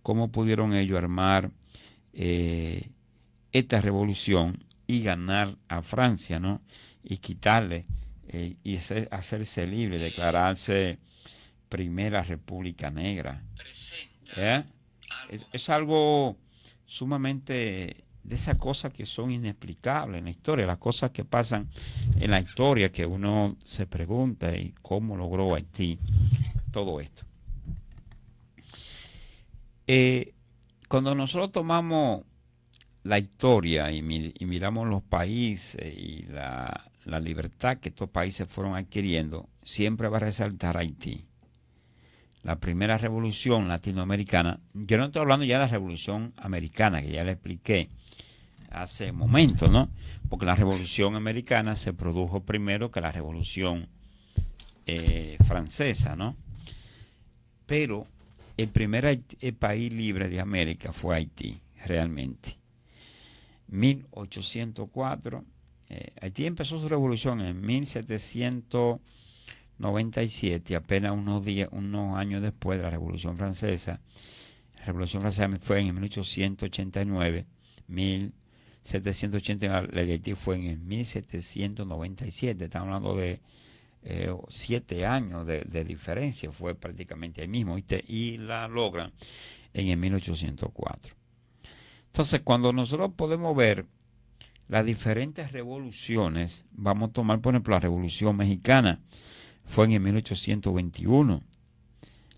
cómo pudieron ellos armar esta revolución y ganar a Francia, ¿no? Y quitarle y hacerse libre, declararse primera república negra. ¿Eh? Es algo sumamente de esas cosas que son inexplicables en la historia, las cosas que pasan en la historia que uno se pregunta y cómo logró Haití todo esto. Eh, Cuando nosotros tomamos la historia y miramos los países y la libertad que estos países fueron adquiriendo, siempre va a resaltar Haití. La primera revolución latinoamericana, yo no estoy hablando ya de la revolución americana, que ya le expliqué hace un momento, ¿no? Porque la revolución americana se produjo primero que la revolución francesa, ¿no? Pero el primer país libre de América fue Haití, realmente. 1804, Haití empezó su revolución en 1797, apenas unos años después de la Revolución Francesa. La Revolución Francesa fue en 1889, 1789, la de Haití fue en 1797. Estamos hablando de 7 años de diferencia, fue prácticamente el mismo, y la logran en el 1804. Entonces, cuando nosotros podemos ver las diferentes revoluciones, vamos a tomar, por ejemplo, la Revolución Mexicana, fue en el 1821.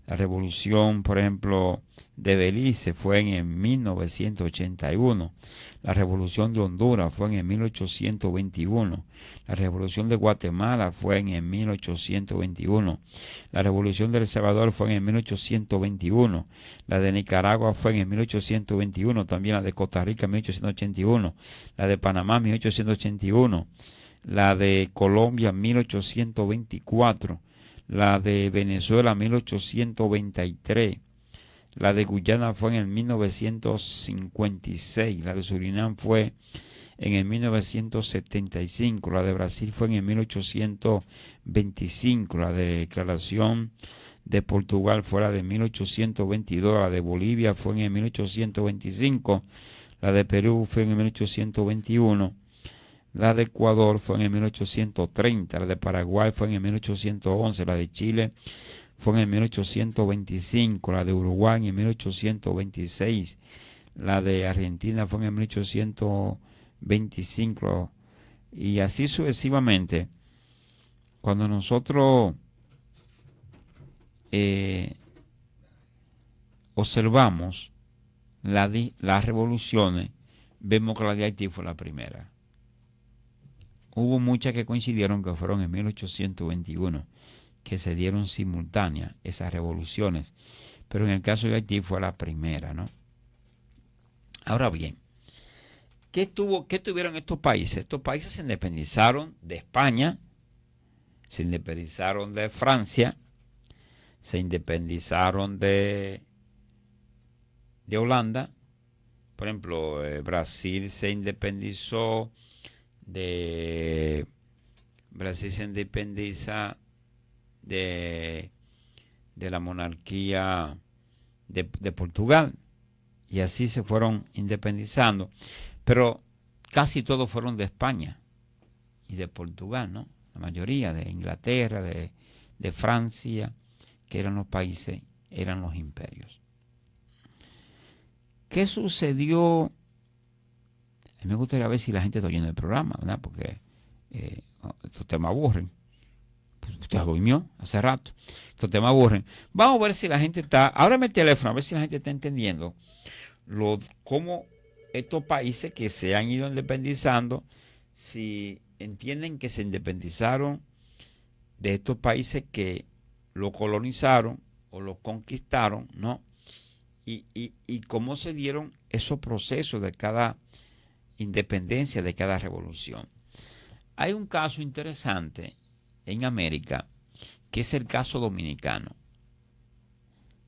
La revolución, por ejemplo, de Belice fue en el 1981. La revolución de Honduras fue en el 1821. La revolución de Guatemala fue en el 1821. La revolución de El Salvador fue en el 1821. La de Nicaragua fue en el 1821. También la de Costa Rica en 1881. La de Panamá en 1881. La de Colombia en 1824. La de Venezuela 1823, la de Guyana fue en el 1956, la de Surinam fue en el 1975, la de Brasil fue en el 1825, la de Declaración de Portugal fue la de 1822, la de Bolivia fue en el 1825, la de Perú fue en el 1821, la de Ecuador fue en el 1830, la de Paraguay fue en el 1811, la de Chile fue en el 1825, la de Uruguay en el 1826, la de Argentina fue en el 1825, y así sucesivamente. Cuando nosotros observamos las revoluciones, vemos que la de Haití fue la primera. Hubo muchas que coincidieron que fueron en 1821, que se dieron simultáneas esas revoluciones, pero en el caso de Haití fue la primera, ¿no? Ahora bien, ¿qué tuvieron estos países? Estos países se independizaron de España, se independizaron de Francia, se independizaron de Holanda. Por ejemplo, Brasil se independizó Brasil se independiza de la monarquía de Portugal, y así se fueron independizando, pero casi todos fueron de España y de Portugal, ¿no? La mayoría de Inglaterra, de Francia, que eran los países, eran los imperios. ¿Qué sucedió? A mí me gustaría ver si la gente está oyendo el programa, ¿verdad? Porque estos temas aburren. Pues usted durmió hace rato. Estos temas aburren. Vamos a ver si la gente está. Ábreme el teléfono, a ver si la gente está entendiendo cómo estos países que se han ido independizando, si entienden que se independizaron de estos países que lo colonizaron o lo conquistaron, ¿no? Y cómo se dieron esos procesos de cada independencia, de cada revolución. Hay un caso interesante en América que es el caso dominicano.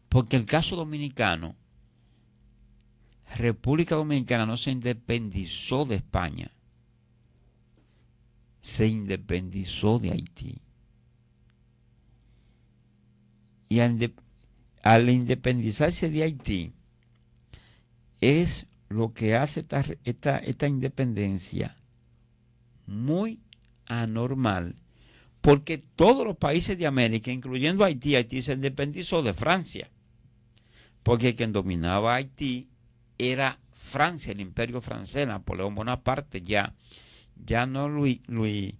Porque el caso dominicano, República Dominicana no se independizó de España, se independizó de Haití. Y al independizarse de Haití, es lo que hace esta independencia muy anormal, porque todos los países de América, incluyendo Haití, Haití se independizó de Francia, porque quien dominaba Haití era Francia, el imperio francés, Napoleón Bonaparte, ya no Luis XV,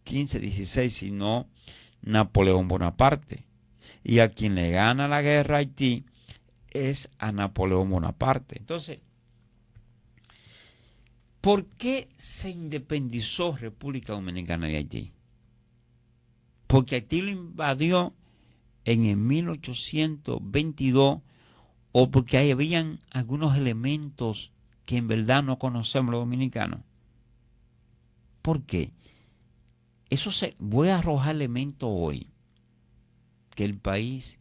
XVI, sino Napoleón Bonaparte. Y a quien le gana la guerra a Haití es a Napoleón Bonaparte. Entonces, ¿por qué se independizó República Dominicana de Haití? Porque Haití lo invadió en el 1822 o porque ahí habían algunos elementos que en verdad no conocemos los dominicanos. ¿Por qué? Voy a arrojar elementos hoy que el país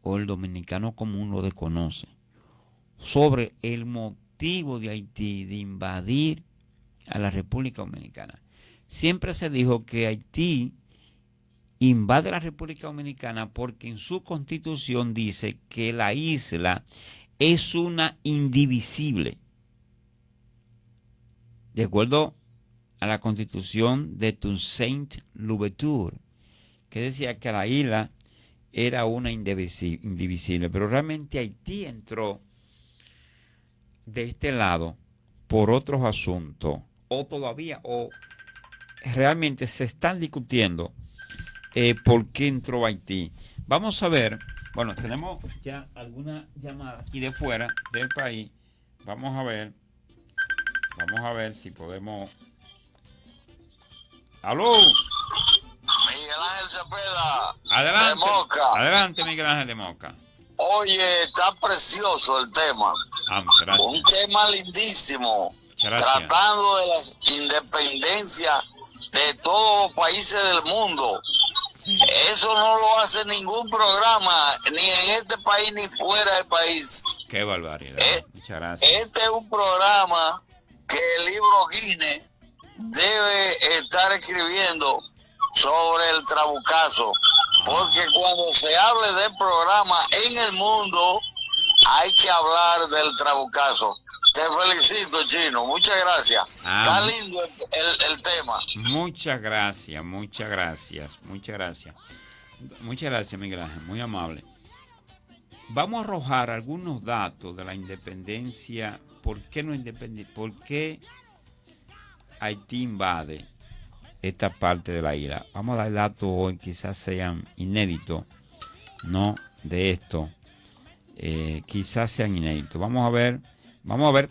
o el dominicano común lo desconoce sobre el motivo de Haití de invadir a la República Dominicana. Siempre se dijo que Haití invade la República Dominicana porque en su constitución dice que la isla es una indivisible. De acuerdo a la constitución de Toussaint Louverture, que decía que la isla era una indivisible, pero realmente Haití entró de este lado por otros asuntos, o realmente se están discutiendo por qué entró Haití. Vamos a ver, bueno, tenemos ya alguna llamada aquí de fuera del país. Vamos a ver si podemos. ¡Aló! Miguel Ángel Cepeda. Adelante. De Moca. Adelante, Miguel Ángel de Moca. Oye, está precioso el tema. Un tema lindísimo. Tratando de la independencia de todos los países del mundo. Eso no lo hace ningún programa, ni en este país ni fuera del país. Qué barbaridad. Muchas gracias. Este es un programa que el libro Guinness debe estar escribiendo sobre el trabucazo, porque cuando se hable del programa en el mundo hay que hablar del trabucazo. Te felicito, Chino, muchas gracias. Está lindo el tema. Muchas gracias, Miguel Ángel, muy amable. Vamos a arrojar algunos datos de la independencia. ¿Por qué Haití invade esta parte de la isla? Vamos a dar datos hoy, quizás sean inéditos, no de esto, quizás sean inéditos. Vamos a ver,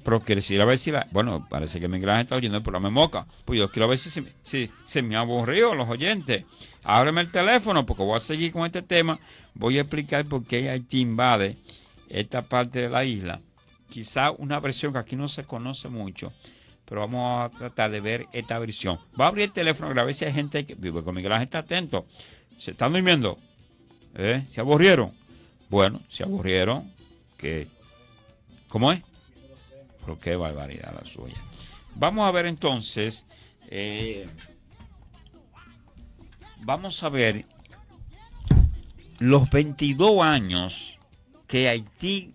pero quiero decir, a ver si bueno, parece que Miguel Ángel está oyendo el programa en Moca. Pues yo quiero ver si se me aburrió los oyentes. Ábreme el teléfono porque voy a seguir con este tema. Voy a explicar por qué Haití invade esta parte de la isla. Quizá una versión que aquí no se conoce mucho, pero vamos a tratar de ver esta versión. Va a abrir el teléfono a ver si hay gente que vive con Miguel Ángel, está atento. ¿Se están durmiendo? ¿Se aburrieron? Bueno, se aburrieron. ¿Cómo es? Pero qué barbaridad la suya. Vamos a ver entonces. Vamos a ver los 22 años que Haití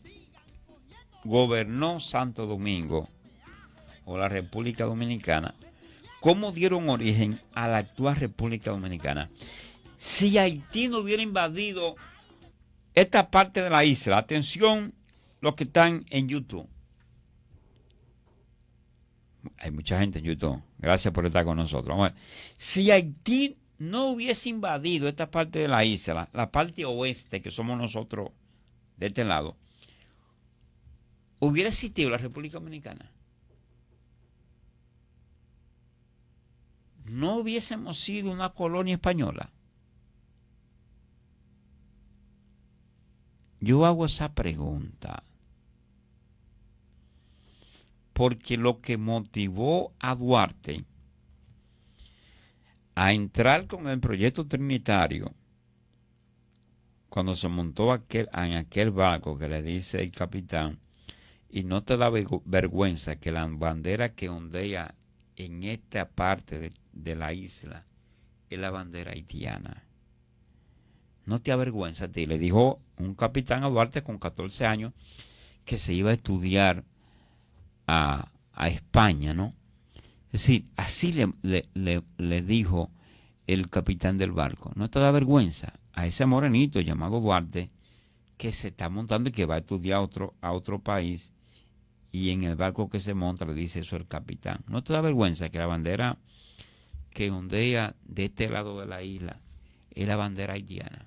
gobernó Santo Domingo o la República Dominicana, cómo dieron origen a la actual República Dominicana. Si Haití no hubiera invadido esta parte de la isla, atención los que están en YouTube. Hay mucha gente en YouTube. Gracias por estar con nosotros. Vamos a ver. Si Haití no hubiese invadido esta parte de la isla, la parte oeste, que somos nosotros de este lado, ¿hubiera existido la República Dominicana? ¿No hubiésemos sido una colonia española? Yo hago esa pregunta porque lo que motivó a Duarte a entrar con el proyecto trinitario, cuando se montó en aquel barco que le dice el capitán, y no te da vergüenza que la bandera que ondea en esta parte de la isla es la bandera haitiana. no te avergüenza a ti, le dijo un capitán a Duarte con 14 años que se iba a estudiar a España, ¿no? Es decir, así le dijo el capitán del barco, no te da vergüenza a ese morenito llamado Duarte que se está montando y que va a estudiar a otro país, y en el barco que se monta le dice eso el capitán. ¿No te da vergüenza que la bandera que ondea de este lado de la isla es la bandera haitiana?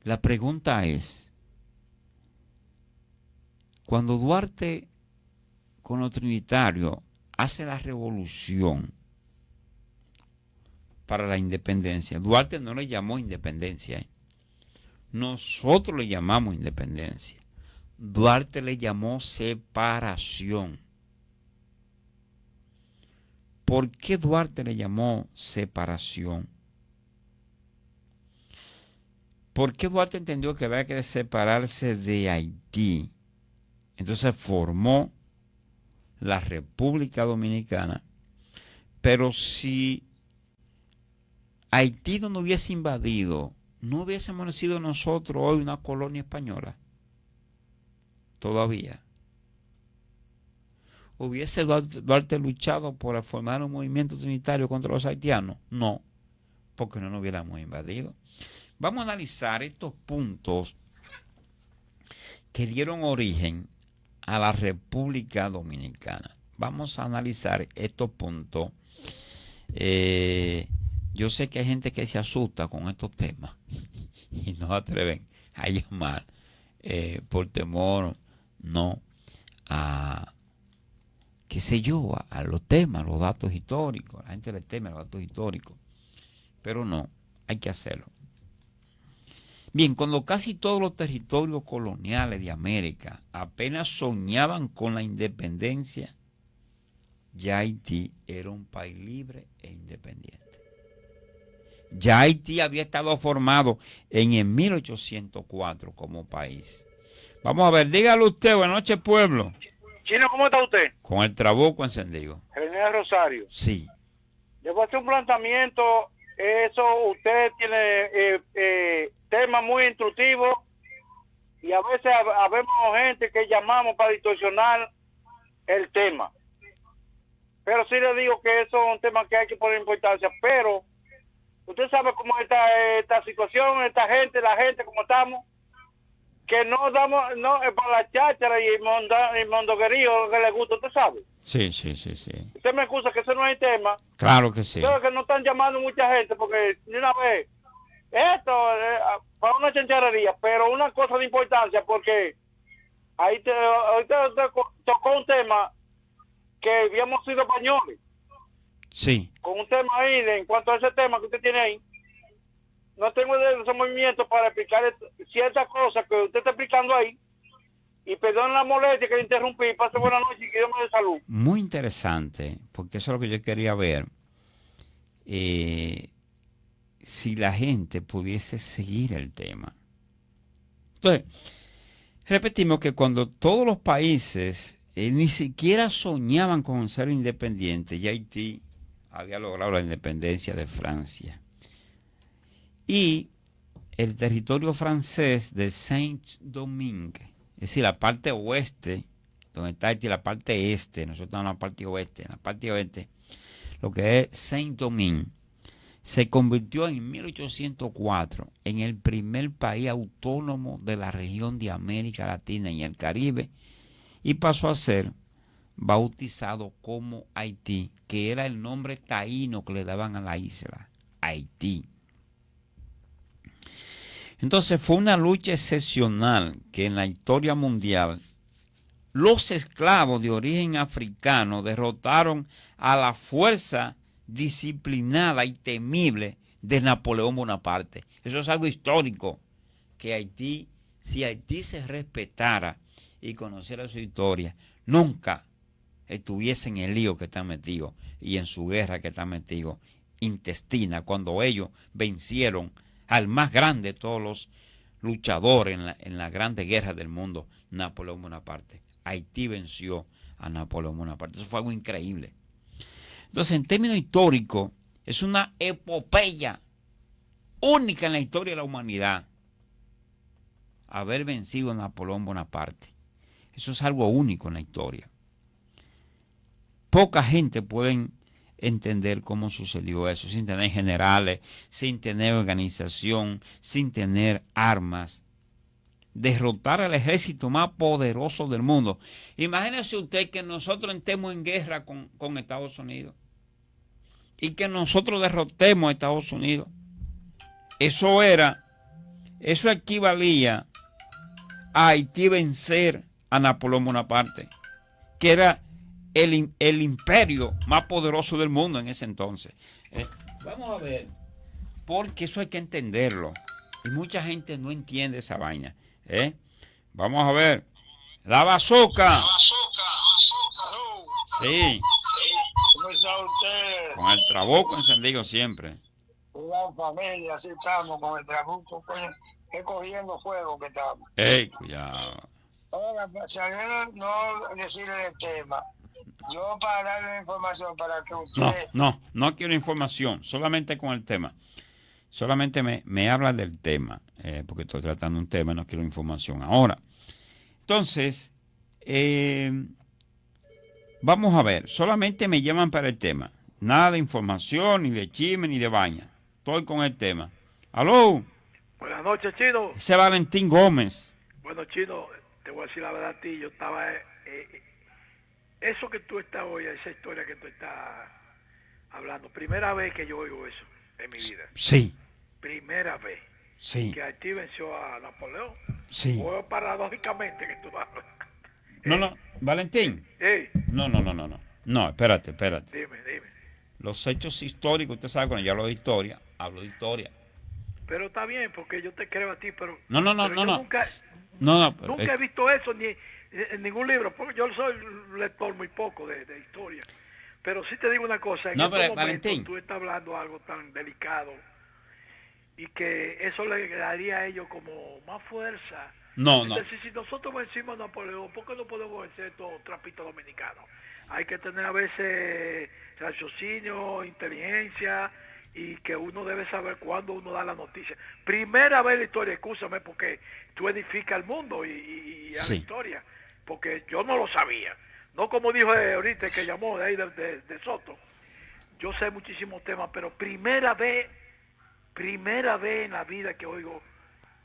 La pregunta es, cuando Duarte con los trinitarios hace la revolución para la independencia, Duarte no le llamó independencia, ¿eh? Nosotros le llamamos independencia. Duarte le llamó separación. ¿Por qué Duarte le llamó separación? ¿Por qué Duarte entendió que había que separarse de Haití? Entonces formó la República Dominicana. Pero si Haití no nos hubiese invadido, no hubiésemos sido nosotros hoy una colonia española. Todavía. ¿Hubiese Duarte luchado por formar un movimiento trinitario contra los haitianos? No, porque no nos hubiéramos invadido. Vamos a analizar estos puntos que dieron origen a la República Dominicana. Vamos a analizar estos puntos. Yo sé que hay gente que se asusta con estos temas y no atreven a llamar por temor, no, a, qué sé yo, a los temas, los datos históricos. La gente le teme a los datos históricos, pero no, hay que hacerlo. Bien, cuando casi todos los territorios coloniales de América apenas soñaban con la independencia, ya Haití era un país libre e independiente. Ya Haití había estado formado en el 1804 como país. Vamos a ver, dígale usted, buenas noches, pueblo. Chino, ¿cómo está usted? Con el trabuco encendido. René Rosario. Sí. Le voy a hacer un planteamiento. Eso, usted tiene temas muy instructivos y a veces habemos gente que llamamos para distorsionar el tema. Pero sí le digo que eso es un tema que hay que poner importancia. Pero usted sabe cómo está esta situación, esta gente, la gente, como estamos, que no damos, no, es para la cháchara y el mondoguerío que le gusta, usted sabe. Sí, sí, sí, sí. Usted me excusa que eso no es tema. Claro que sí. Creo que no están llamando mucha gente porque de una vez, esto, para una chancharería, pero una cosa de importancia porque ahí ahorita tocó un tema que habíamos sido españoles. Sí. Con un tema ahí, en cuanto a ese tema que usted tiene ahí, no tengo ese movimiento para explicar ciertas cosas que usted está explicando ahí. Y perdón la molestia que le interrumpí. Pase buena noche y que Dios me dé salud. Muy interesante, porque eso es lo que yo quería ver. Si la gente pudiese seguir el tema. Entonces, repetimos que cuando todos los países ni siquiera soñaban con ser independientes, ya Haití había logrado la independencia de Francia. Y el territorio francés de Saint-Domingue, es decir, la parte oeste, donde está Haití, la parte este, nosotros estamos en la parte oeste, lo que es Saint-Domingue, se convirtió en 1804 en el primer país autónomo de la región de América Latina y el Caribe y pasó a ser bautizado como Haití, que era el nombre taíno que le daban a la isla, Haití. Entonces fue una lucha excepcional que en la historia mundial los esclavos de origen africano derrotaron a la fuerza disciplinada y temible de Napoleón Bonaparte. Eso es algo histórico, que Haití, si Haití se respetara y conociera su historia, nunca estuviese en el lío que están metidos y en su guerra que están metidos intestina, cuando ellos vencieron al más grande de todos los luchadores en la grande guerra del mundo, Napoleón Bonaparte. Haití venció a Napoleón Bonaparte. Eso fue algo increíble. Entonces, en términos históricos, es una epopeya única en la historia de la humanidad haber vencido a Napoleón Bonaparte. Eso es algo único en la historia. Poca gente puede entender cómo sucedió eso, sin tener generales, sin tener organización, sin tener armas. Derrotar al ejército más poderoso del mundo. Imagínese usted que nosotros entremos en guerra con Estados Unidos y que nosotros derrotemos a Estados Unidos. Eso equivalía a Haití vencer a Napoleón Bonaparte, que era el imperio más poderoso del mundo en ese entonces. Vamos a ver, porque eso hay que entenderlo. Y mucha gente no entiende esa vaina. Vamos a ver. La bazooka. Sí. ¿Cómo está usted? Con el trabuco encendido siempre. La familia, así estamos con el trabuco, cogiendo fuego que estamos. Cuidado. Ahora, saliendo, no decirle el tema. Yo para darle información para que usted... No quiero información, solamente con el tema. Solamente me habla del tema, porque estoy tratando un tema y no quiero información ahora. Entonces, vamos a ver, solamente me llaman para el tema. Nada de información, ni de chisme, ni de baña. Estoy con el tema. ¡Aló! Buenas noches, Chino. Ese Valentín Gómez. Bueno, Chino, te voy a decir la verdad a ti. Yo estaba... eso que tú estás hoy, esa historia que tú estás hablando, primera vez que yo oigo eso en mi vida. Sí. Primera vez. Sí. Que Haití venció a Napoleón. Sí. O paradójicamente que tú hablas. No, Valentín. No. No, espérate. Dime. Los hechos históricos, usted sabe, cuando yo hablo de historia, hablo de historia. Pero está bien, porque yo te creo a ti, pero... No. Nunca he visto eso ni en ningún libro, porque yo soy lector muy poco de historia. Pero sí te digo una cosa, en no, este pero, momento Valentín, tú estás hablando algo tan delicado y que eso le daría a ellos como más fuerza. No. Entonces, si nosotros vencimos a Napoleón, ¿por qué no podemos vencer estos trapitos dominicanos? Hay que tener a veces raciocinio, inteligencia, y que uno debe saber cuándo uno da la noticia. Primera vez en la historia, escúchame, porque tú edificas el mundo y a la historia, porque yo no lo sabía. No como dijo ahorita que llamó de ahí de Soto. Yo sé muchísimos temas, pero primera vez en la vida que oigo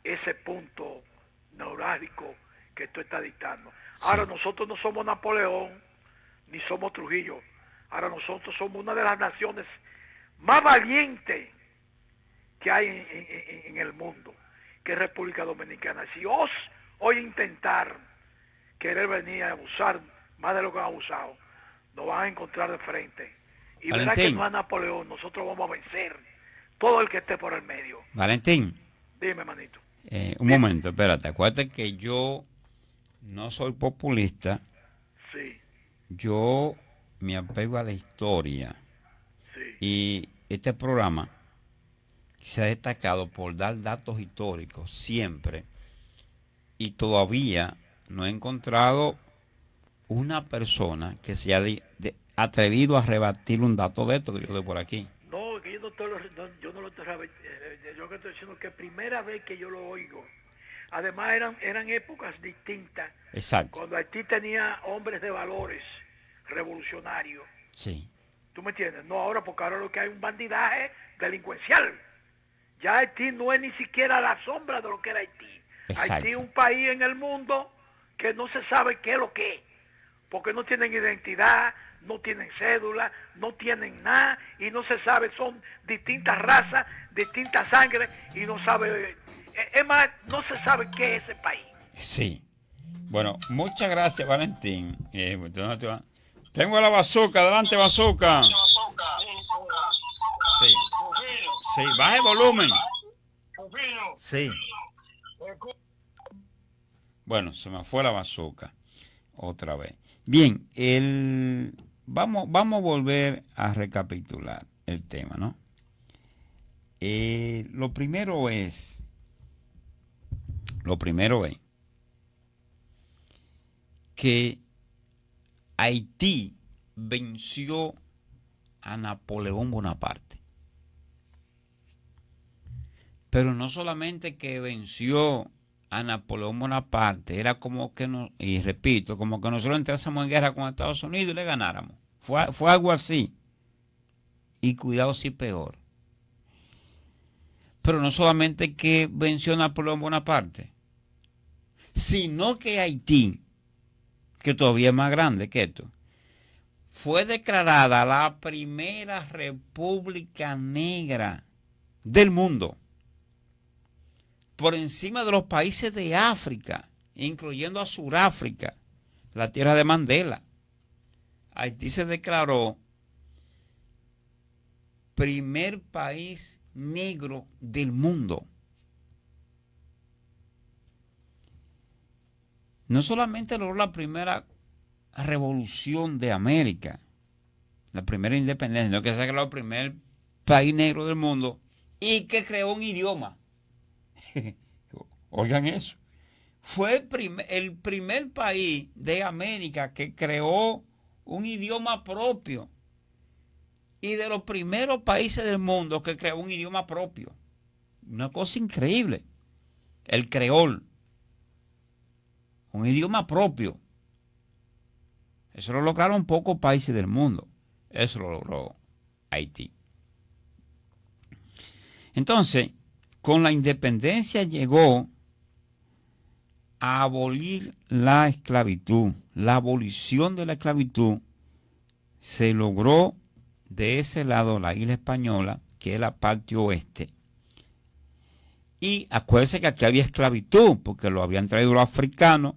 ese punto neurálgico que tú estás dictando. Ahora nosotros no somos Napoleón, ni somos Trujillo. Ahora nosotros somos una de las naciones más valientes que hay en el mundo, que es República Dominicana. Si hoy intentar querer venir a abusar más de lo que han abusado, nos van a encontrar de frente. Y verá que no es Napoleón, nosotros vamos a vencer todo el que esté por el medio. Valentín. Dime, manito. Un momento, espérate. Acuérdate que yo no soy populista. Sí. Yo me apego a la historia. Sí. Y este programa se ha destacado por dar datos históricos siempre. Y todavía no he encontrado una persona que se haya atrevido a rebatir un dato de esto que yo doy por aquí. No, que yo no lo estoy yo que estoy diciendo que primera vez que yo lo oigo. Además eran épocas distintas. Exacto. Cuando Haití tenía hombres de valores revolucionarios. Sí. ¿Tú me entiendes? No ahora, porque ahora lo que hay es un bandidaje delincuencial. Ya Haití no es ni siquiera la sombra de lo que era Haití. Exacto. Haití es un país en el mundo que no se sabe qué es lo que es. Porque no tienen identidad, no tienen cédula, no tienen nada y no se sabe, son distintas razas, distintas sangres y no sabe, es más, no se sabe qué es ese país. Sí. Bueno, muchas gracias, Valentín. Tengo la bazooka, adelante, bazooka. Sí, baje el volumen. Sí. Bueno, se me fue la bazooka otra vez. Bien, vamos a volver a recapitular el tema, ¿no? Lo primero es que Haití venció a Napoleón Bonaparte. Pero no solamente que venció a Napoleón Bonaparte, era como que, y repito, como que nosotros entrásemos en guerra con Estados Unidos y le ganáramos. Fue algo así. Y cuidado si peor. Pero no solamente que venció a Napoleón Bonaparte, sino que Haití, que todavía es más grande que esto, fue declarada la primera república negra del mundo, por encima de los países de África, incluyendo a Sudáfrica, la tierra de Mandela. Haití se declaró primer país negro del mundo. No solamente logró la primera revolución de América, la primera independencia, sino que se creó el primer país negro del mundo y que creó un idioma. Oigan eso. Fue el primer país de América que creó un idioma propio y de los primeros países del mundo que creó un idioma propio. Una cosa increíble. El creol. Un idioma propio. Eso lo lograron pocos países del mundo. Eso lo logró Haití. Entonces, con la independencia llegó a abolir la esclavitud. La abolición de la esclavitud se logró de ese lado, la isla española, que es la parte oeste. Y acuérdense que aquí había esclavitud, porque lo habían traído los africanos,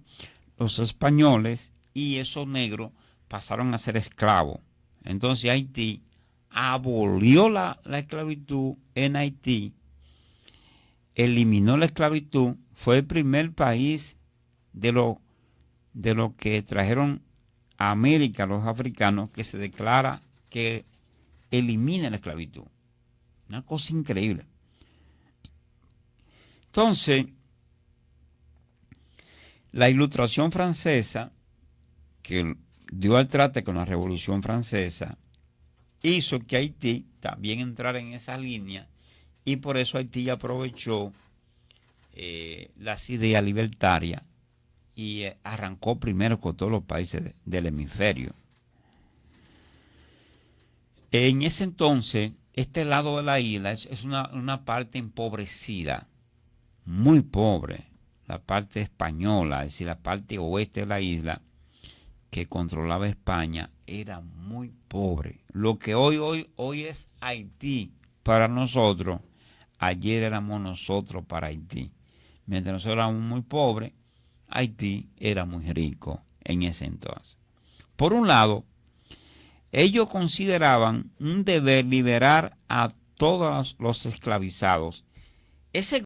los españoles, y esos negros pasaron a ser esclavos. Entonces Haití abolió la esclavitud en Haití, eliminó la esclavitud, fue el primer país de lo que trajeron a América los africanos que se declara que elimina la esclavitud. Una cosa increíble. Entonces, la Ilustración francesa, que dio al traste con la Revolución Francesa, hizo que Haití también entrara en esa línea, y por eso Haití aprovechó las ideas libertarias y arrancó primero con todos los países del hemisferio. En ese entonces, este lado de la isla es una parte empobrecida, muy pobre, la parte española, es decir, la parte oeste de la isla que controlaba España, era muy pobre. Lo que hoy es Haití para nosotros, ayer éramos nosotros para Haití. Mientras nosotros éramos muy pobres, Haití era muy rico en ese entonces. Por un lado, ellos consideraban un deber liberar a todos los esclavizados. Ese